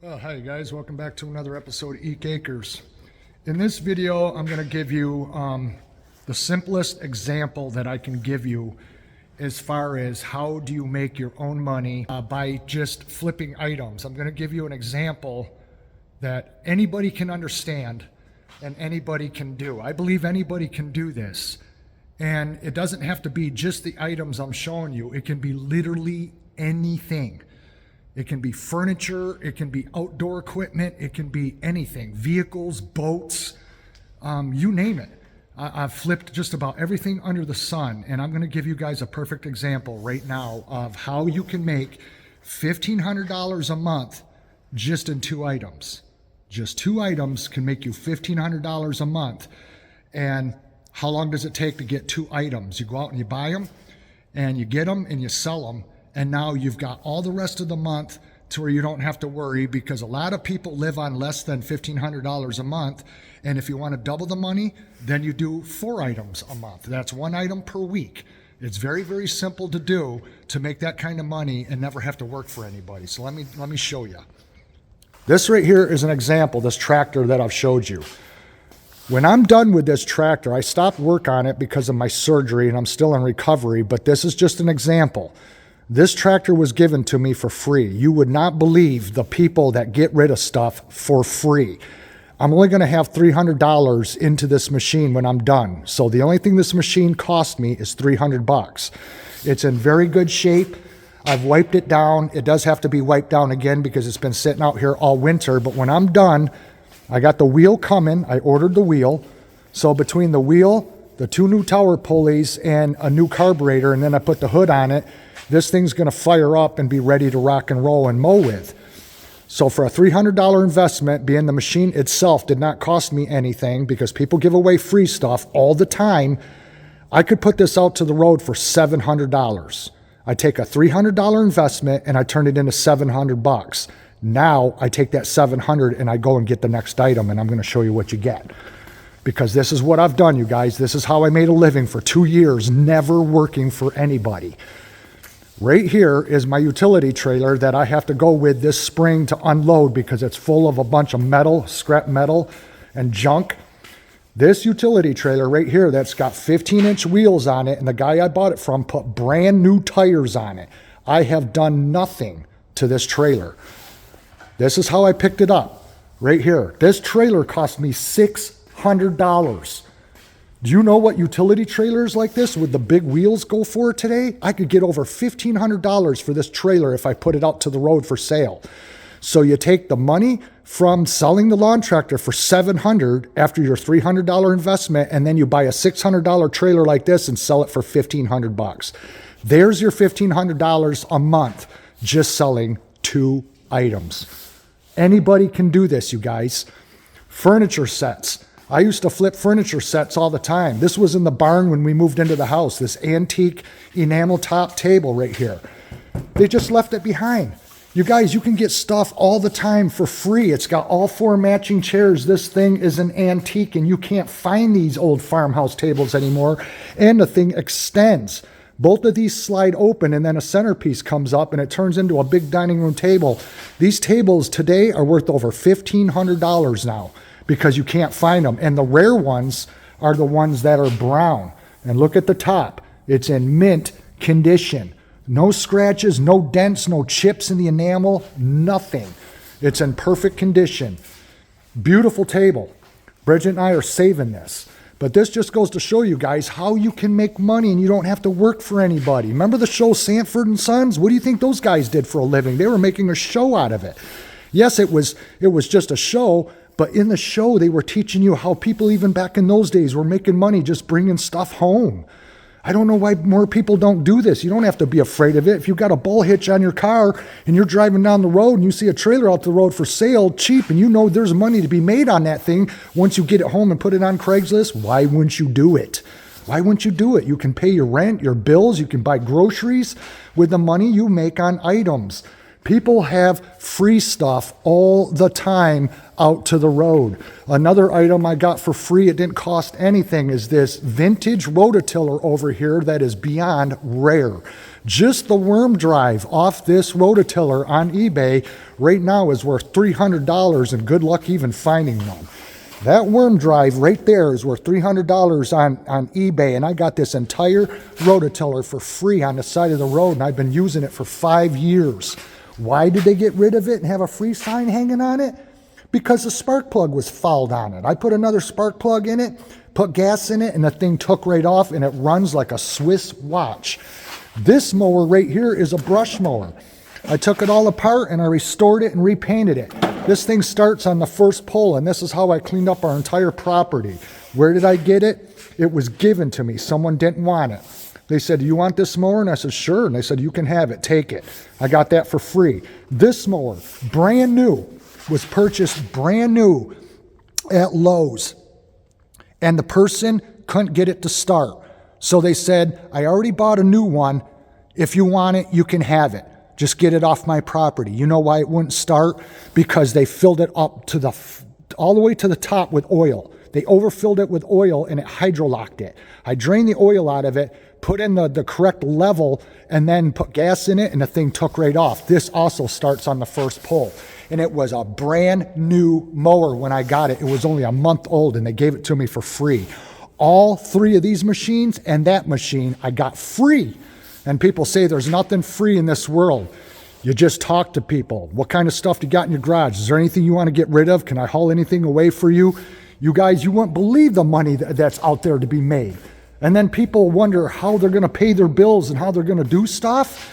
Hi guys, welcome back to another episode of Eek Acres. In this video, I'm going to give you the simplest example that I can give you as far as how do you make your own money by just flipping items. I'm going to give you an example that anybody can understand and anybody can do. I believe anybody can do this. And it doesn't have to be just the items I'm showing you. It can be literally anything. It can be furniture, it can be outdoor equipment, it can be anything, vehicles, boats, you name it. I've flipped just about everything under the sun, and I'm gonna give you guys a perfect example right now of how you can make $1,500 a month just in two items. Just two items can make you $1,500 a month. And how long does it take to get two items? You go out and you buy them, and you get them and you sell them. And now you've got all the rest of the month to where you don't have to worry, because a lot of people live on less than $1,500 a month. And if you want to double the money, then you do 4 items a month. That's 1 item per week. It's very, very simple to do to make that kind of money and never have to work for anybody. So let me show you. This right here is an example, this tractor that I've showed you. When I'm done with this tractor, I stopped work on it because of my surgery and I'm still in recovery, but this is just an example. This tractor was given to me for free. You would not believe the people that get rid of stuff for free. I'm only going to have $300 into this machine when I'm done. So the only thing this machine cost me is $300. It's in very good shape. I've wiped it down. It does have to be wiped down again because it's been sitting out here all winter. But when I'm done, I got the wheel coming. I ordered the wheel. So between the wheel, the 2 new tower pulleys, and a new carburetor, and then I put the hood on it, this thing's going to fire up and be ready to rock and roll and mow with. So for a $300 investment, being the machine itself did not cost me anything because people give away free stuff all the time, I could put this out to the road for $700. I take a $300 investment and I turn it into $700. Now I take that $700 and I go and get the next item, and I'm going to show you what you get. Because this is what I've done, you guys. This is how I made a living for 2 years, never working for anybody. Right here is my utility trailer that I have to go with this spring to unload because it's full of a bunch of metal, scrap metal and junk. This utility trailer right here that's got 15-inch wheels on it, and the guy I bought it from put brand new tires on it. I have done nothing to this trailer. This is how I picked it up right here. This trailer cost me $600. Do you know what utility trailers like this with the big wheels go for today? I could get over $1,500 for this trailer if I put it out to the road for sale. So you take the money from selling the lawn tractor for $700 after your $300 investment, and then you buy a $600 trailer like this and sell it for $1,500. There's your $1,500 a month just selling 2 items. Anybody can do this, you guys. Furniture sets. I used to flip furniture sets all the time. This was in the barn when we moved into the house, this antique enamel top table right here. They just left it behind. You guys, you can get stuff all the time for free. It's got all 4 matching chairs. This thing is an antique, and you can't find these old farmhouse tables anymore. And the thing extends. Both of these slide open, and then a centerpiece comes up, and it turns into a big dining room table. These tables today are worth over $1,500 now, because you can't find them. And the rare ones are the ones that are brown. And look at the top. It's in mint condition. No scratches, no dents, no chips in the enamel, nothing. It's in perfect condition. Beautiful table. Bridget and I are saving this. But this just goes to show you guys how you can make money and you don't have to work for anybody. Remember the show Sanford and Sons? What do you think those guys did for a living? They were making a show out of it. Yes, it was just a show, but in the show, they were teaching you how people even back in those days were making money just bringing stuff home. I don't know why more people don't do this. You don't have to be afraid of it. If you've got a bull hitch on your car and you're driving down the road and you see a trailer out the road for sale, cheap, and you know there's money to be made on that thing once you get it home and put it on Craigslist, why wouldn't you do it? Why wouldn't you do it? You can pay your rent, your bills, you can buy groceries with the money you make on items. People have free stuff all the time out to the road. Another item I got for free, it didn't cost anything, is this vintage rototiller over here that is beyond rare. Just the worm drive off this rototiller on eBay right now is worth $300, and good luck even finding one. That worm drive right there is worth $300 on eBay, and I got this entire rototiller for free on the side of the road, and I've been using it for 5 years. Why did they get rid of it and have a free sign hanging on it? Because the spark plug was fouled on it. I put another spark plug in it, put gas in it, and the thing took right off, and it runs like a Swiss watch. This mower right here is a brush mower. I took it all apart and I restored it and repainted it. This thing starts on the first pole, and this is how I cleaned up our entire property. Where did I get it? It was given to me. Someone didn't want it. They said, "Do you want this mower?" And I said, "Sure." And they said, "You can have it. Take it." I got that for free. This mower, brand new, was purchased brand new at Lowe's. And the person couldn't get it to start. So they said, "I already bought a new one. If you want it, you can have it. Just get it off my property." You know why it wouldn't start? Because they filled it up to all the way to the top with oil. They overfilled it with oil and it hydrolocked it. I drained the oil out of it, put in the correct level, and then put gas in it, and the thing took right off. This also starts on the first pole. And it was a brand new mower when I got it. It was only a month old, and they gave it to me for free. All three of these machines and that machine I got free. And people say there's nothing free in this world. You just talk to people. What kind of stuff do you got in your garage? Is there anything you want to get rid of? Can I haul anything away for you? You guys, you won't believe the money that's out there to be made. And then people wonder how they're going to pay their bills and how they're going to do stuff.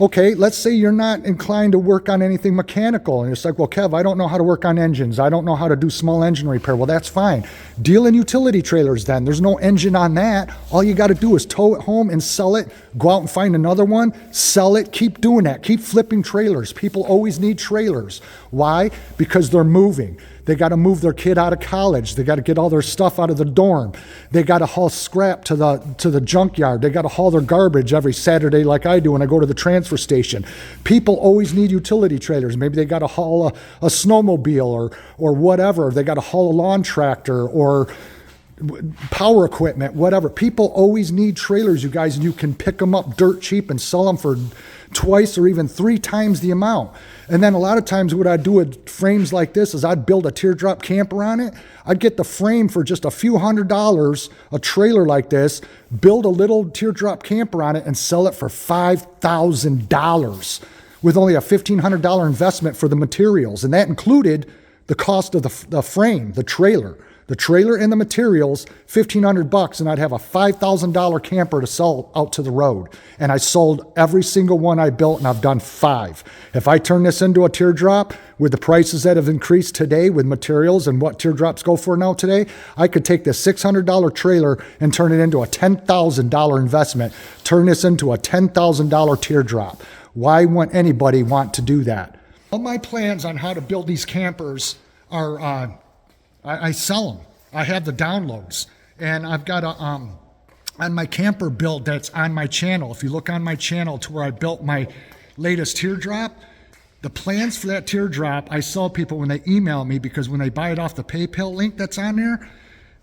Okay, let's say you're not inclined to work on anything mechanical. And it's like, "Well, Kev, I don't know how to work on engines. I don't know how to do small engine repair." Well, that's fine. Deal in utility trailers then. There's no engine on that. All you got to do is tow it home and sell it. Go out and find another one, sell it. Keep doing that. Keep flipping trailers. People always need trailers. Why? Because they're moving. They got to move their kid out of college. They got to get all their stuff out of the dorm. They got to haul scrap to the junkyard. They got to haul their garbage every Saturday like I do when I go to the transfer station. People always need utility trailers. Maybe they got to haul a snowmobile or whatever. They got to haul a lawn tractor or power equipment, whatever. People always need trailers, you guys, and you can pick them up dirt cheap and sell them for twice or even 3 times the amount. And then a lot of times what I'd do with frames like this is I'd build a teardrop camper on it. I'd get the frame for just a few $100s, a trailer like this, build a little teardrop camper on it and sell it for $5,000 with only a $1,500 investment for the materials. And that included the cost of the frame, the trailer. The trailer and the materials, $1,500, and I'd have a $5,000 camper to sell out to the road. And I sold every single one I built, and I've done 5. If I turn this into a teardrop with the prices that have increased today with materials and what teardrops go for now today, I could take this $600 trailer and turn it into a $10,000 investment, turn this into a $10,000 teardrop. Why wouldn't anybody want to do that? All my plans on how to build these campers are I sell them. I have the downloads, and I've got on my camper build that's on my channel. If you look on my channel to where I built my latest teardrop, the plans for that teardrop, I sell people when they email me, because when they buy it off the PayPal link that's on there,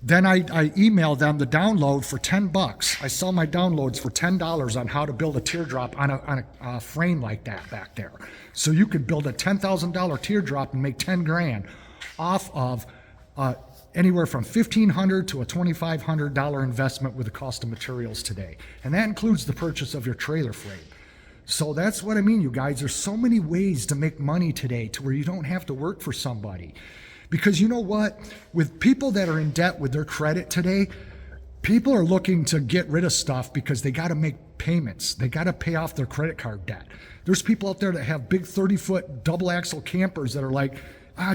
then I email them the download for $10. I sell my downloads for $10 on how to build a teardrop on a frame like that back there. So you could build a $10,000 teardrop and make 10 grand off of anywhere from $1,500 to a $2,500 investment with the cost of materials today. And that includes the purchase of your trailer frame. So that's what I mean, you guys. There's so many ways to make money today to where you don't have to work for somebody. Because you know what? With people that are in debt with their credit today, people are looking to get rid of stuff because they got to make payments. They got to pay off their credit card debt. There's people out there that have big 30-foot double axle campers that are like,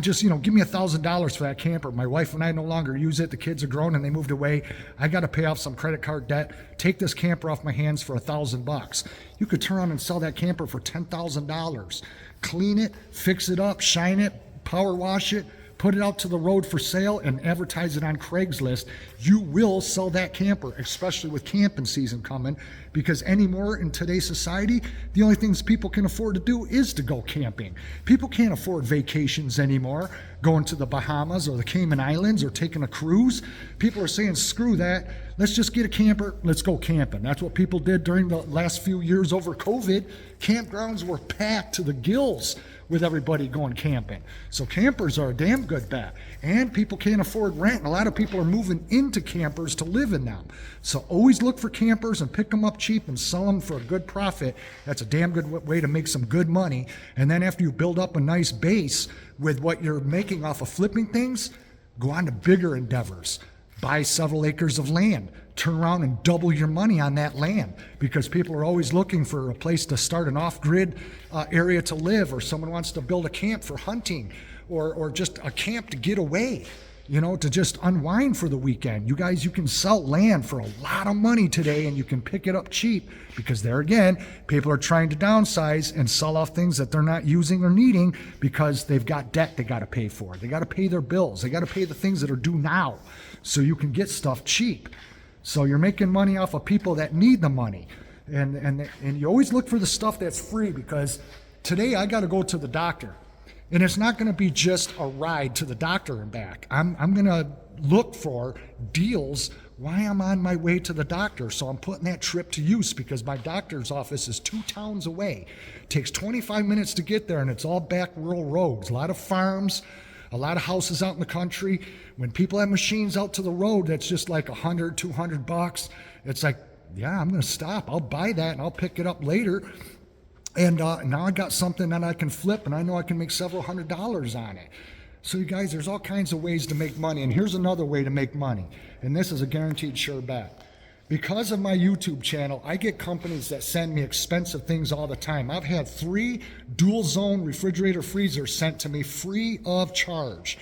just, give me $1,000 for that camper. My wife and I no longer use it. The kids are grown and they moved away. I got to pay off some credit card debt. Take this camper off my hands for $1,000. You could turn around and sell that camper for $10,000. Clean it, fix it up, shine it, power wash it, put it out to the road for sale and advertise it on Craigslist, you will sell that camper, especially with camping season coming, because anymore in today's society, the only things people can afford to do is to go camping. People can't afford vacations anymore, going to the Bahamas or the Cayman Islands or taking a cruise. People are saying, screw that. Let's just get a camper. Let's go camping. That's what people did during the last few years over COVID. Campgrounds were packed to the gills with everybody going camping. So campers are a damn good bet. And people can't afford rent. And a lot of people are moving into campers to live in them. So always look for campers and pick them up cheap and sell them for a good profit. That's a damn good way to make some good money. And then after you build up a nice base with what you're making off of flipping things, go on to bigger endeavors. Buy several acres of land. Turn around and double your money on that land, because people are always looking for a place to start an off-grid area to live, or someone wants to build a camp for hunting, or just a camp to get away, to just unwind for the weekend. You guys, you can sell land for a lot of money today, and you can pick it up cheap, because there again, people are trying to downsize and sell off things that they're not using or needing because they've got debt they got to pay for. They got to pay their bills. They got to pay the things that are due now, so you can get stuff cheap. So you're making money off of people that need the money. And you always look for the stuff that's free, because today I got to go to the doctor. And it's not going to be just a ride to the doctor and back. I'm going to look for deals while I'm on my way to the doctor. So I'm putting that trip to use, because my doctor's office is 2 towns away. It takes 25 minutes to get there, and it's all back rural roads. A lot of farms, a lot of houses out in the country. When people have machines out to the road, that's just like $100, $200. It's like, yeah, I'm going to stop. I'll buy that and I'll pick it up later. And now I got something that I can flip, and I know I can make several $100s on it. So you guys, there's all kinds of ways to make money. And here's another way to make money. And this is a guaranteed sure bet. Because of my YouTube channel, I get companies that send me expensive things all the time. I've had 3 dual zone refrigerator freezers sent to me free of charge.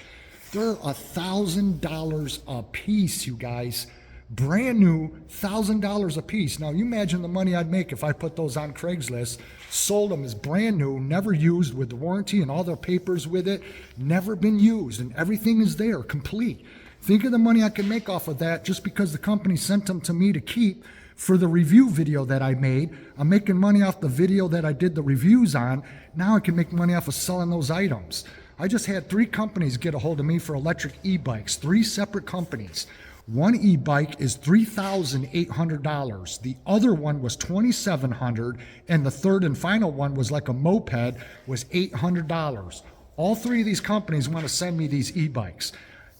They're $1,000 a piece, you guys. Brand new, $1,000 a piece. Now you imagine the money I'd make if I put those on Craigslist, sold them as brand new, never used, with the warranty and all the papers with it, never been used, and everything is there, complete. Think of the money I could make off of that just because the company sent them to me to keep for the review video that I made. I'm making money off the video that I did the reviews on. Now I can make money off of selling those items. I just had 3 companies get a hold of me for electric e-bikes, 3 separate companies. One e-bike is $3,800. The other one was $2,700, and the third and final one was like a moped, was $800. All 3 of these companies want to send me these e-bikes.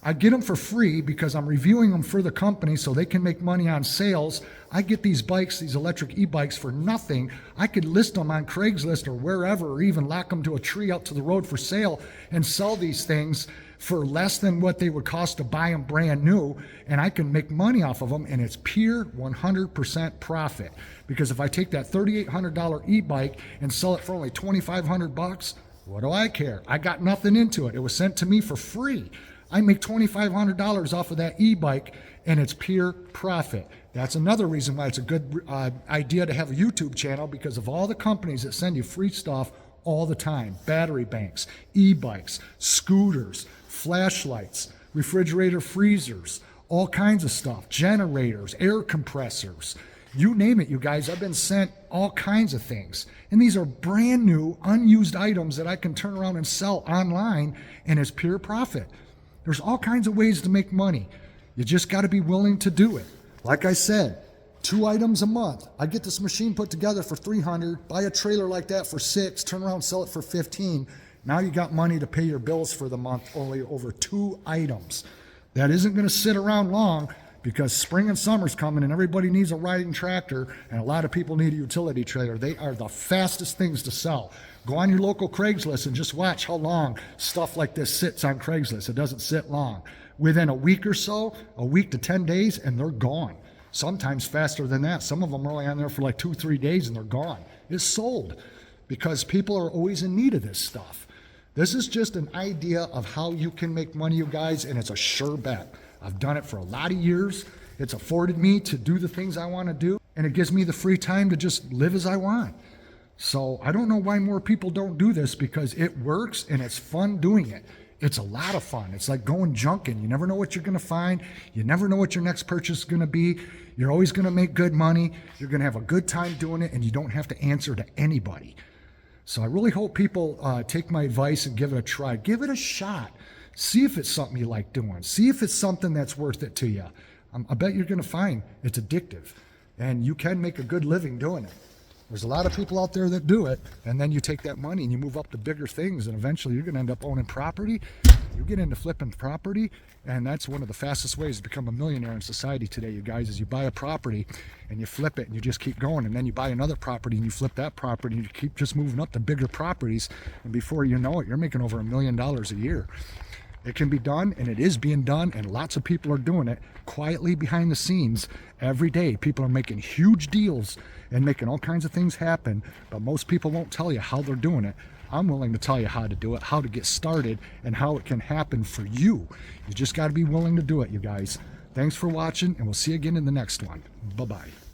I get them for free because I'm reviewing them for the company so they can make money on sales. I get these bikes, these electric e-bikes, for nothing. I could list them on Craigslist or wherever, or even lock them to a tree out to the road for sale and sell these things for less than what they would cost to buy them brand new, and I can make money off of them, and it's pure 100% profit. Because if I take that $3,800 e-bike and sell it for only $2,500, what do I care? I got nothing into it. It was sent to me for free. I make $2,500 off of that e-bike, and it's pure profit. That's another reason why it's a good idea to have a YouTube channel, because of all the companies that send you free stuff all the time. Battery banks, e-bikes, scooters, flashlights, refrigerator freezers, all kinds of stuff, generators, air compressors, you name it, you guys. I've been sent all kinds of things. And these are brand new, unused items that I can turn around and sell online, and it's pure profit. There's all kinds of ways to make money. You just got to be willing to do it. Like I said, 2 items a month. I get this machine put together for $300, buy a trailer like that for $6, turn around and sell it for $15. Now you got money to pay your bills for the month, only over 2 items. That isn't going to sit around long, because spring and summer's coming and everybody needs a riding tractor, and a lot of people need a utility trailer. They are the fastest things to sell. Go on your local Craigslist and just watch how long stuff like this sits on Craigslist. It doesn't sit long. Within a week or so, a week to 10 days, and they're gone. Sometimes faster than that. Some of them are only on there for like 2-3 days and they're gone. It's sold because people are always in need of this stuff. This is just an idea of how you can make money, you guys, and it's a sure bet. I've done it for a lot of years. It's afforded me to do the things I want to do, and it gives me the free time to just live as I want. So I don't know why more people don't do this, because it works and it's fun doing it. It's a lot of fun. It's like going junking. You never know what you're going to find. You never know what your next purchase is going to be. You're always going to make good money. You're going to have a good time doing it, and you don't have to answer to anybody. So I really hope people take my advice and give it a try. Give it a shot. See if it's something you like doing. See if it's something that's worth it to you. I bet you're going to find it's addictive, and you can make a good living doing it. There's a lot of people out there that do it, and then you take that money and you move up to bigger things, and eventually you're going to end up owning property. You get into flipping property, and that's one of the fastest ways to become a millionaire in society today, you guys, is you buy a property and you flip it and you just keep going, and then you buy another property and you flip that property and you keep just moving up to bigger properties, and before you know it, you're making over $1 million a year. It can be done, and it is being done, and lots of people are doing it quietly behind the scenes every day. People are making huge deals and making all kinds of things happen, but most people won't tell you how they're doing it. I'm willing to tell you how to do it, how to get started, and how it can happen for you. You just got to be willing to do it, you guys. Thanks for watching, and we'll see you again in the next one. Bye-bye.